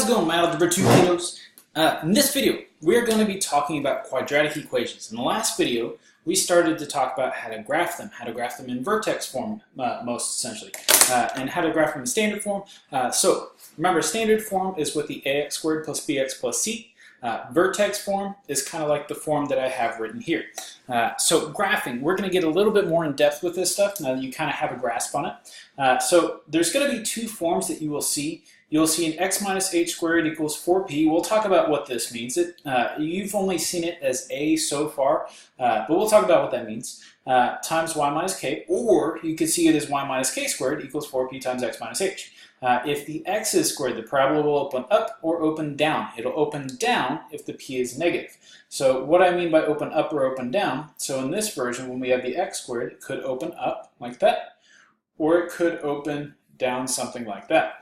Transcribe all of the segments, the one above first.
How's it going, my algebra 2 kiddos? In this video, we're going to be talking about quadratic equations. In the last video, we started to talk about how to graph them in vertex form, most essentially, and how to graph them in standard form. So remember, standard form is with the ax squared plus bx plus c. Vertex form is kind of like the form that I have written here. So graphing, we're going to get a little bit more in depth with this stuff now that you kind of have a grasp on it. So there's going to be two forms that you will see. You'll see an x minus h squared equals 4p. We'll talk about what this means. You've only seen it as a so far, but we'll talk about what that means. Times y minus k, or you could see it as y minus k squared equals 4p times x minus h. If the x is squared, the parabola will open up or open down. It'll open down if the p is negative. So what I mean by open up or open down, so in this version, when we have the x squared, it could open up like that, or it could open down something like that.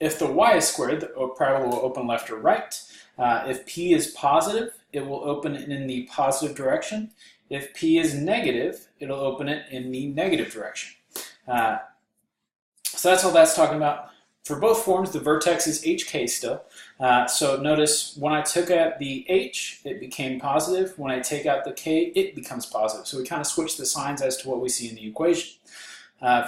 If the y is squared, the parabola will open left or right. If p is positive, it will open in the positive direction. If p is negative, it'll open it in the negative direction. So that's all that's talking about. For both forms, the vertex is hk still. So notice when I took out the h, it became positive. When I take out the k, it becomes positive. So we kind of switch the signs as to what we see in the equation.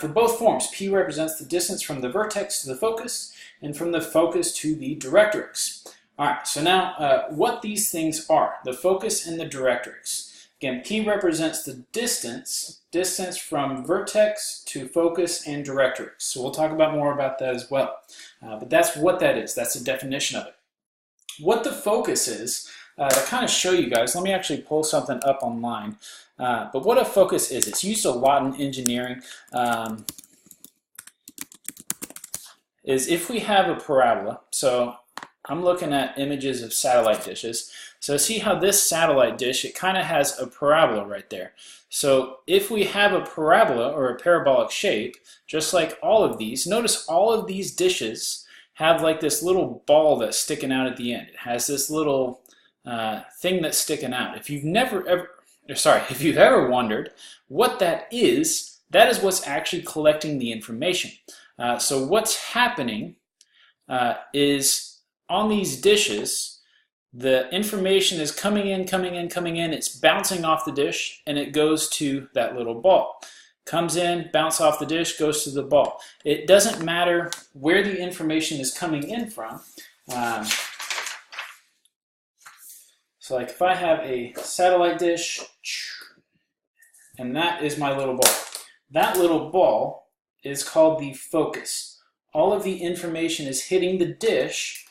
For both forms, p represents the distance from the vertex to the focus, and from the focus to the directrix. All right, so now what these things are, the focus and the directrix. Again, p represents the distance from vertex to focus and directrix. So we'll talk about more about that as well. But that's what that is. That's the definition of it. What the focus is, to kind of show you guys, let me actually pull something up online. But what a focus is, it's used a lot in engineering, is if we have a parabola, so I'm looking at images of satellite dishes. So see how this satellite dish, it kind of has a parabola right there. So if we have a parabola or a parabolic shape, just like all of these, notice all of these dishes have like this little ball that's sticking out at the end. It has this little thing that's sticking out. If you've ever wondered what that is what's actually collecting the information. So what's happening is on these dishes, the information is coming in, it's bouncing off the dish, and it goes to that little ball. Comes in, bounce off the dish, goes to the ball. It doesn't matter where the information is coming in from. So like if I have a satellite dish, and that is my little ball. That little ball is called the focus. All of the information is hitting the dish,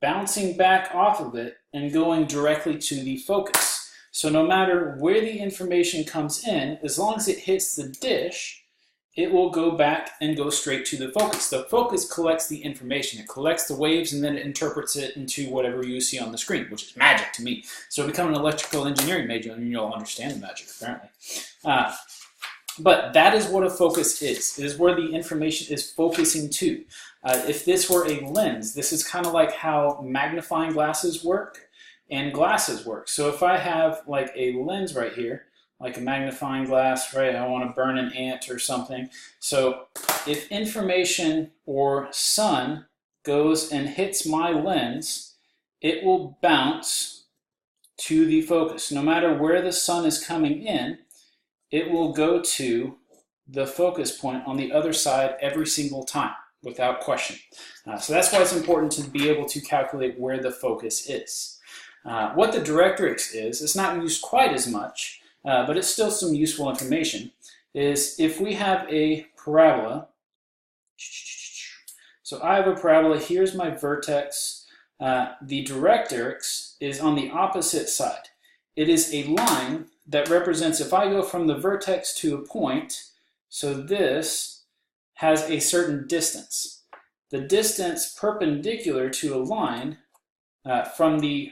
bouncing back off of it, and going directly to the focus. So no matter where the information comes in, as long as it hits the dish, it will go back and go straight to the focus. The focus collects the information. It collects the waves and then it interprets it into whatever you see on the screen, which is magic to me. So become an electrical engineering major and you'll understand the magic, apparently. But that is what a focus is. It is where the information is focusing to. If this were a lens, this is kind of like how magnifying glasses work and glasses work. So if I have like a lens right here, like a magnifying glass, right? I want to burn an ant or something. So if information or sun goes and hits my lens, it will bounce to the focus. No matter where the sun is coming in, it will go to the focus point on the other side every single time, without question. So that's why it's important to be able to calculate where the focus is. What the directrix is, it's not used quite as much, but it's still some useful information, is if we have a parabola, so I have a parabola, here's my vertex, the directrix is on the opposite side. It is a line that represents, if I go from the vertex to a point, so this has a certain distance. The distance perpendicular to a line from the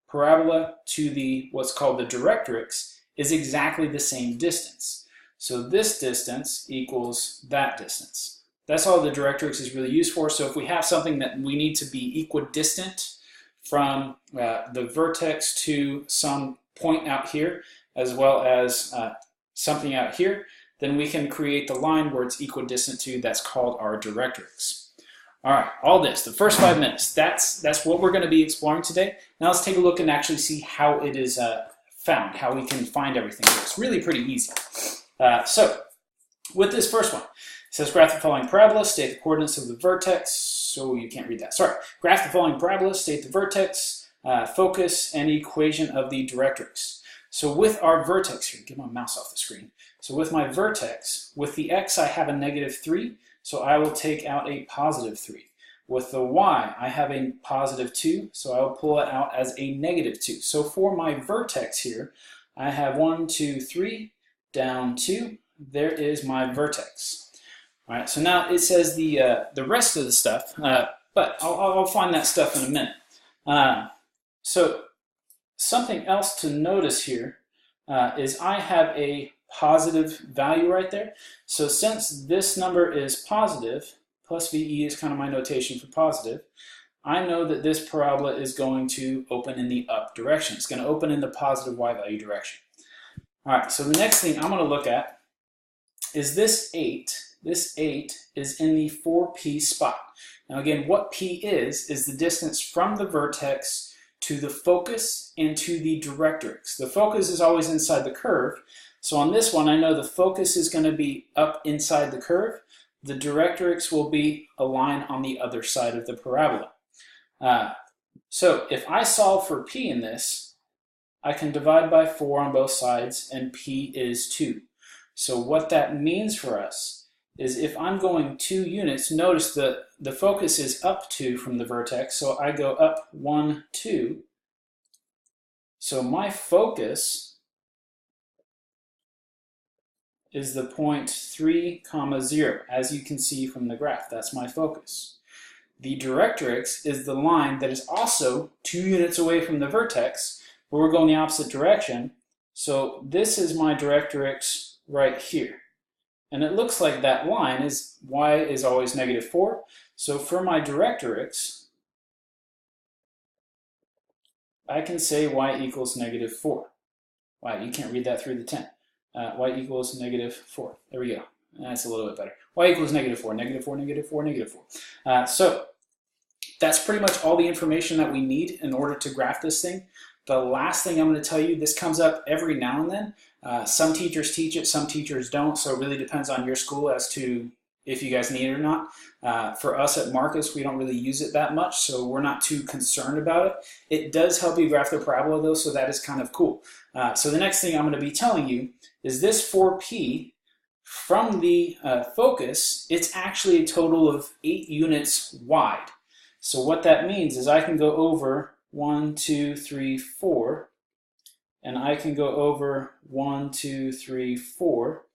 parabola to the what's called the directrix is exactly the same distance. So this distance equals that distance. That's all the directrix is really used for. So if we have something that we need to be equidistant from the vertex to some point out here, as well as something out here, then we can create the line where it's equidistant to. That's called our directrix. All right, all this, the first 5 minutes, that's what we're going to be exploring today. Now let's take a look and actually see how it is found, how we can find everything here. It's really pretty easy. So with this first one, it says graph the following parabola, state the coordinates of the vertex. So you can't read that, sorry. Graph the following parabola, state the vertex, focus, and equation of the directrix. So with our vertex here, get my mouse off the screen. So with my vertex, with the x I have a -3, so I will take out a +3. With the y, I have a +2, so I will pull it out as a -2. So for my vertex here, I have 1, 2, 3, down 2. There is my vertex. All right, so now it says the rest of the stuff, but I'll find that stuff in a minute. So something else to notice here is I have a positive value right there. So since this number is positive, plus VE is kind of my notation for positive, I know that this parabola is going to open in the up direction. It's going to open in the positive y value direction. All right, so the next thing I'm going to look at is this 8. This 8 is in the 4p spot. Now again, what p is the distance from the vertex to the focus and to the directrix. The focus is always inside the curve. So on this one, I know the focus is going to be up inside the curve. The directrix will be a line on the other side of the parabola. So if I solve for p in this, I can divide by 4 on both sides, and p is 2. So what that means for us is if I'm going 2 units, notice that the focus is up 2 from the vertex, so I go up 1, 2. So my focus is the point 3, 0, as you can see from the graph. That's my focus. The directrix is the line that is also 2 units away from the vertex, but we're going the opposite direction. So this is my directrix right here. And it looks like that line is, y is always -4. So for my directrix, I can say y equals -4. Wow, you can't read that through the 10. Y equals -4. There we go. That's a little bit better. Y equals -4, -4, -4, -4. So that's pretty much all the information that we need in order to graph this thing. The last thing I'm going to tell you, this comes up every now and then. Some teachers teach it, some teachers don't, so it really depends on your school as to if you guys need it or not. For us at Marcus, we don't really use it that much, so we're not too concerned about it. It does help you graph the parabola though, so that is kind of cool. So the next thing I'm going to be telling you is this 4p from the focus, it's actually a total of 8 units wide. So what that means is I can go over 1, 2, 3, 4, and I can go over 1, 2, 3, 4,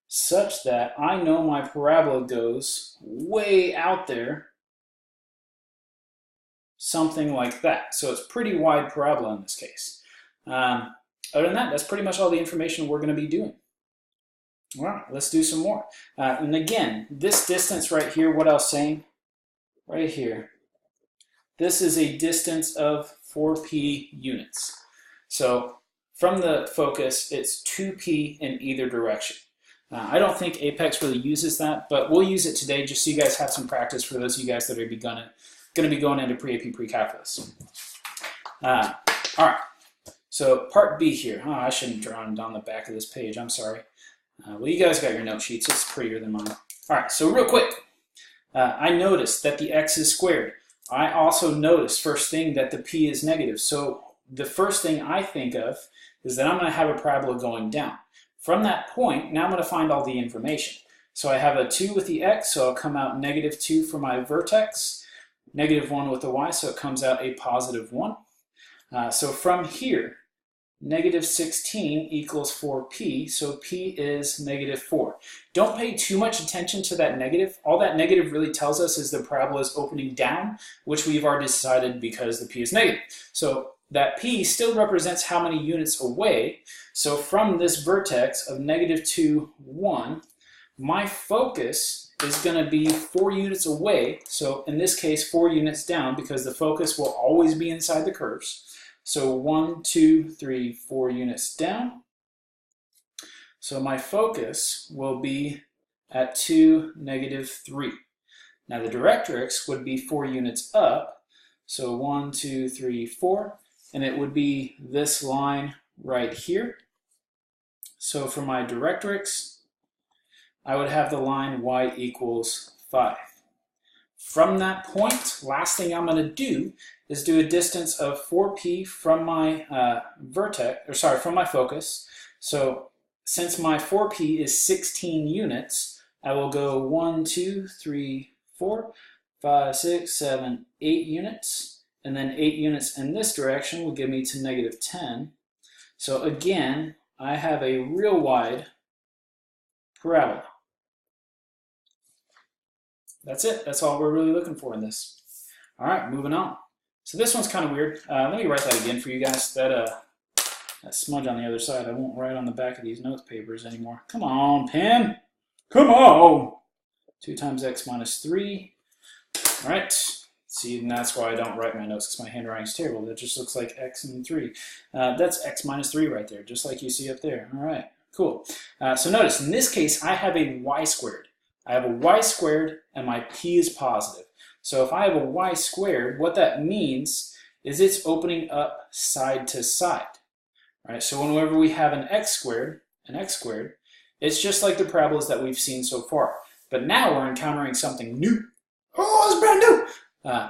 such that I know my parabola goes way out there, something like that. So it's pretty wide parabola in this case. Other than that, that's pretty much all the information we're going to be doing. All right, let's do some more. And again, this distance right here, what I was saying, right here, this is a distance of 4p units. So from the focus, it's 2p in either direction. I don't think Apex really uses that, but we'll use it today just so you guys have some practice for those of you guys that are going to be going into pre-AP pre-calculus. All right, so part B here. Oh, I shouldn't draw them down the back of this page. I'm sorry. Well, you guys got your note sheets. It's prettier than mine. All right, so real quick, I noticed that the x is squared. I also noticed first thing that the p is negative. So the first thing I think of is that I'm going to have a parabola going down. From that point, now I'm going to find all the information. So I have a 2 with the x, so I'll come out -2 for my vertex, -1 with the y, so it comes out a +1. So from here, -16 equals 4p, so p is -4. Don't pay too much attention to that negative. All that negative really tells us is the parabola is opening down, which we've already decided because the p is negative. So that p still represents how many units away. So from this vertex of -2, 1, my focus is going to be 4 units away. So in this case, 4 units down because the focus will always be inside the curves. So 1, 2, 3, 4 units down. So my focus will be at 2, -3. Now the directrix would be 4 units up, so 1, 2, 3, 4, and it would be this line right here. So for my directrix, I would have the line y equals 5. From that point, last thing I'm going to do is do a distance of 4p from my from my focus. So since my 4p is 16 units, I will go 1, 2, 3, 4, 5, 6, 7, 8 units, and then 8 units in this direction will give me to negative 10. So again, I have a real wide parabola. That's it. That's all we're really looking for in this. All right, moving on. So this one's kind of weird. Let me write that again for you guys. That smudge on the other side, I won't write on the back of these notes papers anymore. Come on, pen. Come on. 2 times x minus 3. All right. See, and that's why I don't write my notes, because my handwriting's terrible. That just looks like x and 3. That's x minus 3 right there, just like you see up there. All right, cool. So notice, in this case, I have a y squared. I have a y squared, and my p is positive. So if I have a y squared, what that means is it's opening up side to side. Right? So whenever we have an x squared, it's just like the parabolas that we've seen so far. But now we're encountering something new. Oh, it's brand new!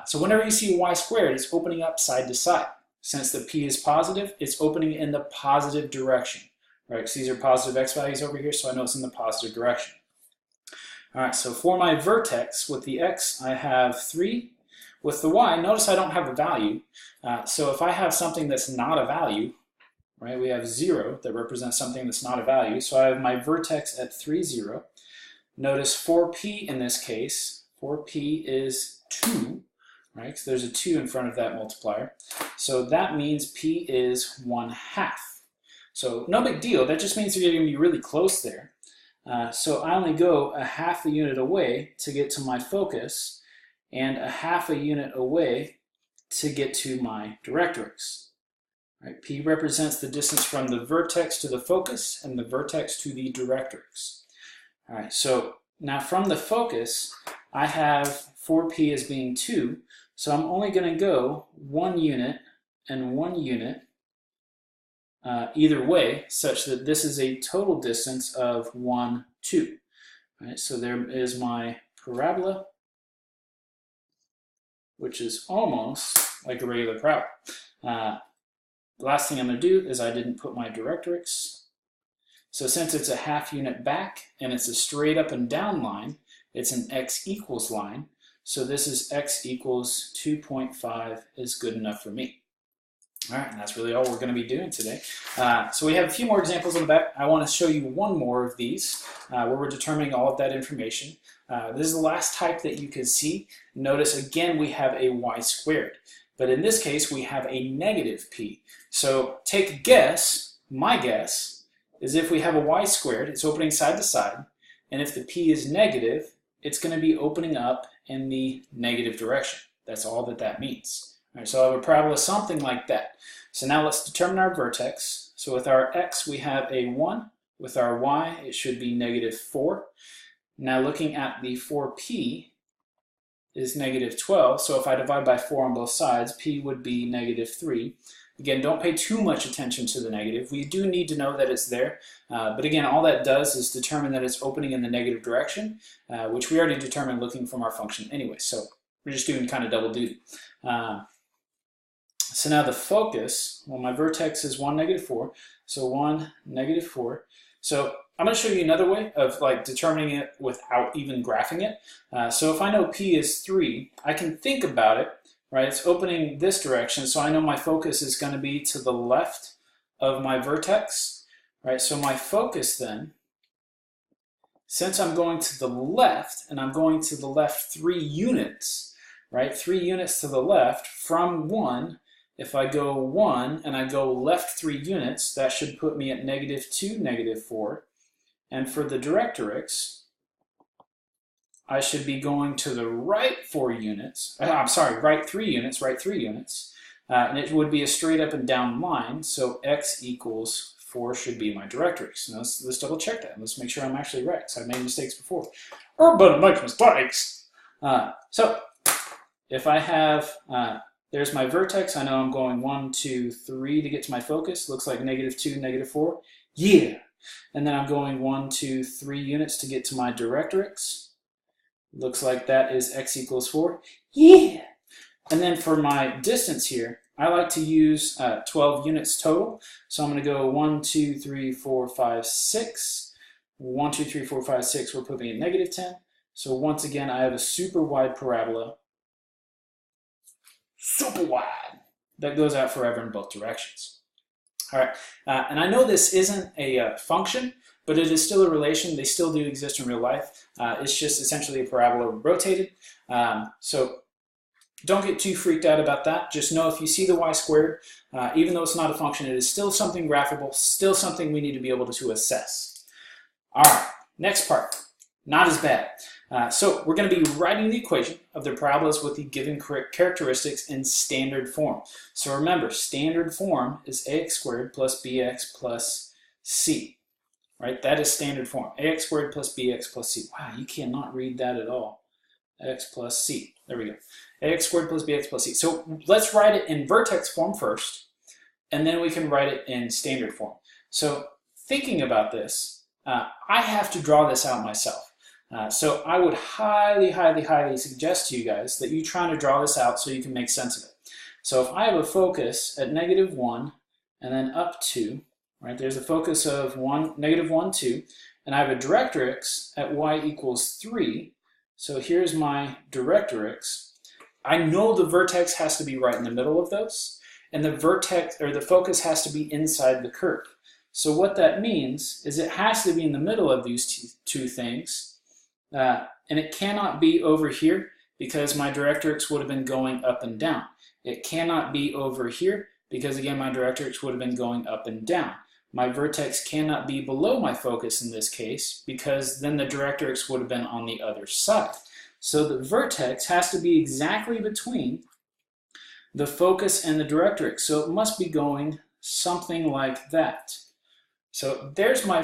So whenever you see y squared, it's opening up side to side. Since the p is positive, it's opening in the positive direction. Right? Because these are positive x values over here, so I know it's in the positive direction. All right, so for my vertex, with the x, I have 3. With the y, notice I don't have a value. So if I have something that's not a value, right, we have 0 that represents something that's not a value. So I have my vertex at 3, 0. Notice 4p in this case, 4p is 2, right? So there's a 2 in front of that multiplier. So that means p is 1/2. So no big deal. That just means you're going to be really close there. So I only go a 1/2 a unit away to get to my focus, and a 1/2 a unit away to get to my directrix. Right? P represents the distance from the vertex to the focus and the vertex to the directrix. All right, so now from the focus, I have 4p as being 2, so I'm only going to go 1 unit and 1 unit either way, such that this is a total distance of 1, 2. Right, so there is my parabola, which is almost like a regular parabola. The last thing I'm going to do is I didn't put my directrix. So since it's a 1/2 unit back and it's a straight up and down line, it's an x equals line. So this is x equals 2.5 is good enough for me. All right, and that's really all we're going to be doing today. So we have a few more examples in the back. I want to show you one more of these where we're determining all of that information. This is the last type that you can see. Notice again we have a y squared, but in this case we have a negative p. So take a guess. My guess is if we have a y squared, it's opening side to side, and if the p is negative, it's going to be opening up in the negative direction. That's all that that means. All right, so I have a parabola something like that. So now let's determine our vertex. So with our x, we have a 1. With our y, it should be negative 4. Now looking at the 4p is negative 12. So if I divide by 4 on both sides, p would be negative 3. Again, don't pay too much attention to the negative. We do need to know that it's there. But again, all that does is determine that it's opening in the negative direction, which we already determined looking from our function anyway. So we're just doing kind of double duty. So now the focus, well, my vertex is 1, negative 4. So 1, negative 4. So I'm going to show you another way of like determining it without even graphing it. So if I know p is 3, I can think about it, right? It's opening this direction, so I know my focus is going to be to the left of my vertex, right? So my focus then, since I'm going to the left, and I'm going to the left 3 units, right? 3 units to the left from 1. If I go 1 and I go left 3 units, that should put me at negative 2, negative 4. And for the directrix, I should be going to the right 4 units. I'm sorry, right 3 units, right 3 units. And it would be a straight up and down line, so x equals 4 should be my directrix. Now let's double check that. Let's make sure I'm actually right, because I've made mistakes before. Everybody makes mistakes. So if I have, there's my vertex. I know I'm going 1, 2, 3 to get to my focus. Looks like -2, -4. Yeah. And then I'm going 1, 2, 3 units to get to my directrix. Looks like that is x equals 4. Yeah. And then for my distance here, I like to use 12 units total. So I'm going to go 1, 2, 3, 4, 5, 6. 1, 2, 3, 4, 5, 6. We're putting at -10. So once again, I have a super wide parabola. Super wide. That goes out forever in both directions. All right. And I know this isn't a function, but it is still a relation. They still do exist in real life. It's just essentially a parabola rotated. So don't get too freaked out about that. Just know if you see the y squared, even though it's not a function, it is still something graphable, still something we need to be able to assess. All right, next part. Not as bad. So we're going to be writing the equation of the parabolas with the given characteristics in standard form. So remember, standard form is ax squared plus bx plus c. Right? That is standard form. Ax squared plus bx plus c. Wow, you cannot read that at all. X plus c. There we go. Ax squared plus bx plus c. So let's write it in vertex form first, and then we can write it in standard form. So thinking about this, I have to draw this out myself. So I would highly, highly, highly suggest to you guys that you try to draw this out so you can make sense of it. So if I have a focus at -1 and then up 2, right, there's a focus of -1, 2, and I have a directrix at y equals 3. So here's my directrix. I know the vertex has to be right in the middle of those, and the vertex or the focus has to be inside the curve. So what that means is it has to be in the middle of these two things, and it cannot be over here because my directrix would have been going up and down. It cannot be over here because again my directrix would have been going up and down. My vertex cannot be below my focus in this case because then the directrix would have been on the other side. So the vertex has to be exactly between the focus and the directrix. So it must be going something like that. So there's my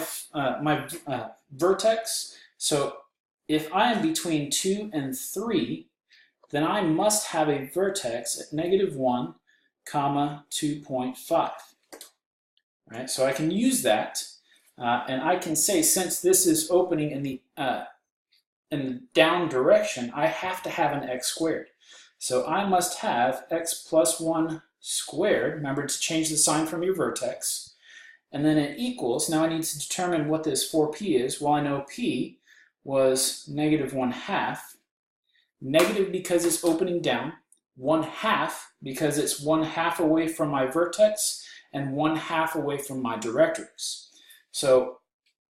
vertex. So if I am between 2 and 3, then I must have a vertex at -1, 2.5. Right? So I can use that, and I can say since this is opening in the down direction, I have to have an x squared. So I must have x plus 1 squared. Remember to change the sign from your vertex. And then it equals, now I need to determine what this 4p is. Well, I know p was -1/2. Negative because it's opening down. 1/2 because it's 1/2 away from my vertex and 1/2 away from my directrix. So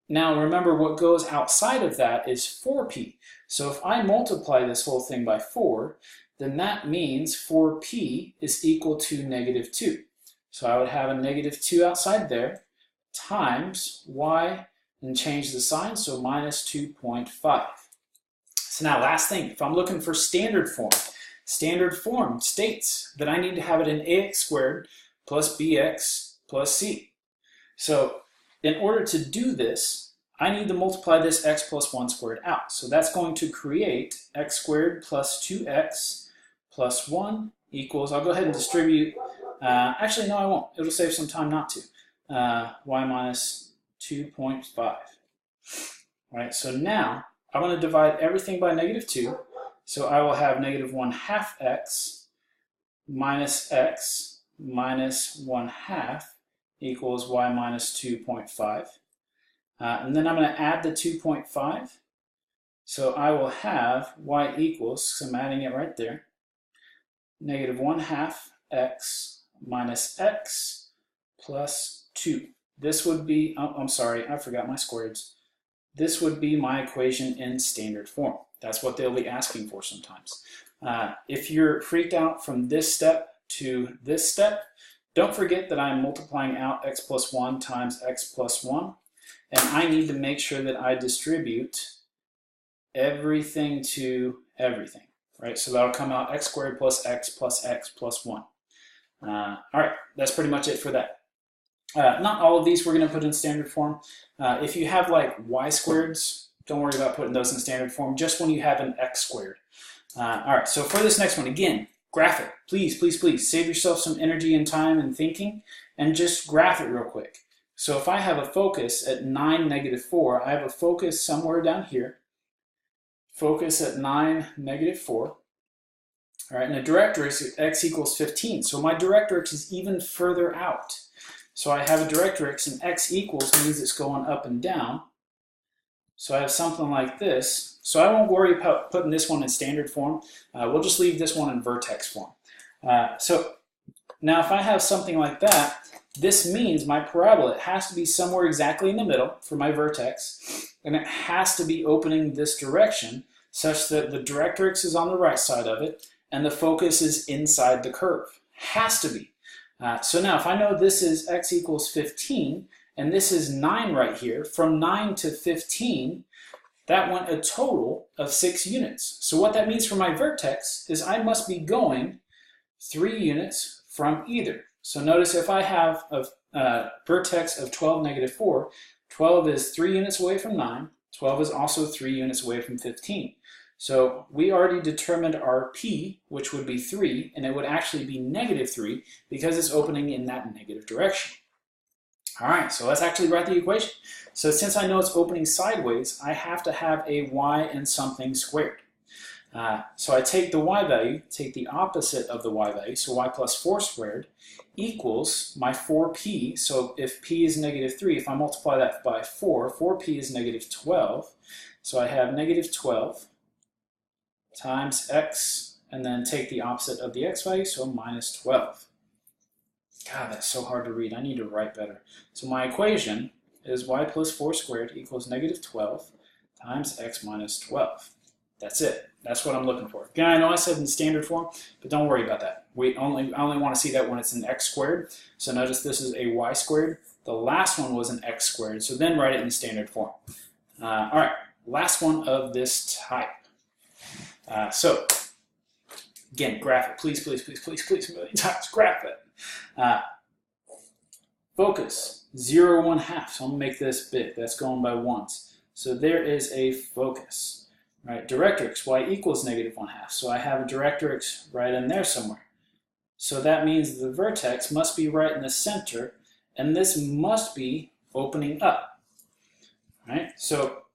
now remember what goes outside of that is 4p. So if I multiply this whole thing by 4, then that means 4p is equal to -2. So I would have a -2 outside there times y and change the sign, so -2.5. So now last thing, if I'm looking for standard form states that I need to have it in ax squared plus bx plus c. So in order to do this, I need to multiply this x plus 1 squared out. So that's going to create x squared plus 2x plus 1 equals, I'll go ahead and distribute, actually no I won't, it'll save some time not to, y minus 2.5. Right, so now I want to divide everything by -2, so I will have -1/2 x minus x minus 1/2 equals y minus 2.5. And then I'm going to add the 2.5. So I will have y equals, so I'm adding it right there, -1/2 x minus x plus 2. This would be, oh, I'm sorry, I forgot my squareds. This would be my equation in standard form. That's what they'll be asking for sometimes. If you're freaked out from this step to this step, don't forget that I'm multiplying out x plus 1 times x plus 1. And I need to make sure that I distribute everything to everything, right? So that'll come out x squared plus x plus x plus 1. All right, that's pretty much it for that. Not all of these we're going to put in standard form. If you have like y squareds, don't worry about putting those in standard form, just when you have an x squared. All right, so for this next one, again, graph it. Please, please, please save yourself some energy and time and thinking and just graph it real quick. So if I have a focus at 9, -4, I have a focus somewhere down here. Focus at 9, -4. All right, and a directrix x equals 15. So my directrix is even further out. So I have a directrix and x equals means it's going up and down. So I have something like this. So I won't worry about putting this one in standard form. We'll just leave this one in vertex form. So now if I have something like that, this means my parabola has to be somewhere exactly in the middle for my vertex, and it has to be opening this direction such that the directrix is on the right side of it and the focus is inside the curve. Has to be. So now if I know this is x equals 15 and this is 9 right here, from 9 to 15, that went a total of 6 units. So what that means for my vertex is I must be going 3 units from either. So notice if I have a vertex of 12, -4, 12 is 3 units away from 9, 12 is also 3 units away from 15. So we already determined our p, which would be 3, and it would actually be -3 because it's opening in that negative direction. All right, so let's actually write the equation. So since I know it's opening sideways, I have to have a y and something squared. So I take the y value, take the opposite of the y value, so y plus 4 squared equals my 4p. So if p is -3, if I multiply that by 4, 4p is -12. So I have -12 times x, and then take the opposite of the x value, so -12. God, that's so hard to read. I need to write better. So my equation is y plus 4 squared equals -12 times x minus 12. That's it. That's what I'm looking for. Again, I know I said in standard form, but don't worry about that. I only want to see that when it's an x squared. So notice this is a y squared. The last one was an x squared, so then write it in standard form. All right, last one of this type. So again, graph it. Please, please, please, please, please, a million times, graph it. Focus, 0, 1/2. So I'm going to make this big. That's going by ones. So there is a focus. Right, directrix, y equals -1/2. So I have a directrix right in there somewhere. So that means the vertex must be right in the center, and this must be opening up. Right, so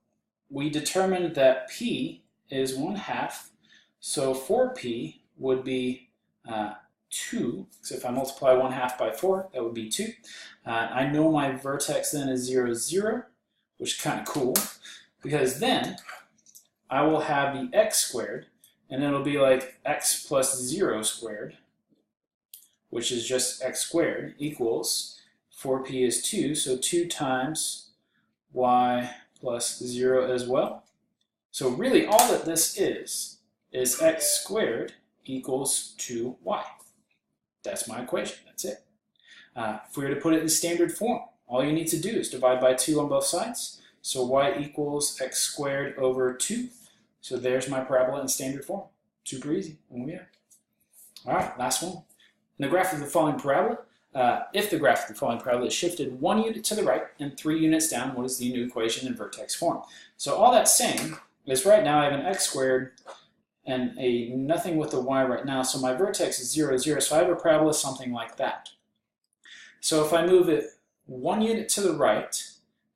we determined that p is 1/2. So 4p would be 2. So if I multiply 1/2 by 4, that would be 2. I know my vertex then is 0, 0, which is kind of cool, because then I will have the x squared, and it'll be like x plus 0 squared, which is just x squared, equals 4p is 2, so 2 times y plus 0 as well. So really all that this is x squared equals 2y. That's my equation. That's it. If we were to put it in standard form, all you need to do is divide by 2 on both sides. So y equals x squared over 2. So there's my parabola in standard form. Super easy. Oh yeah. All right, last one. In the graph of the following parabola, if the graph of the following parabola is shifted 1 unit to the right and 3 units down, what is the new equation in vertex form? So all that's saying is right now I have an x squared and a nothing with the y right now, so my vertex is 0, 0, so I have a parabola something like that. So if I move it 1 unit to the right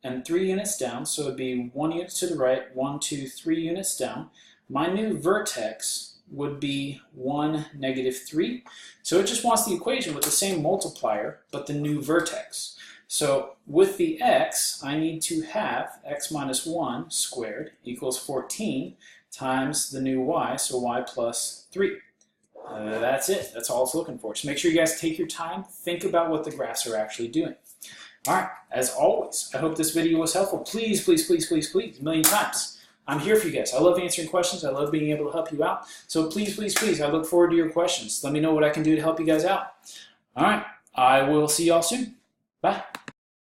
and 3 units down, so it would be 1 unit to the right, 1, 2, 3 units down, my new vertex would be 1, -3. So it just wants the equation with the same multiplier, but the new vertex. So with the x, I need to have x minus 1 squared equals 14 times the new y, so y plus 3. That's it. That's all it's looking for. Just make sure you guys take your time, think about what the graphs are actually doing. All right, as always, I hope this video was helpful. Please, please, please, please, please, a million times. I'm here for you guys. I love answering questions. I love being able to help you out. So please, please, please, I look forward to your questions. Let me know what I can do to help you guys out. All right, I will see y'all soon. Bye.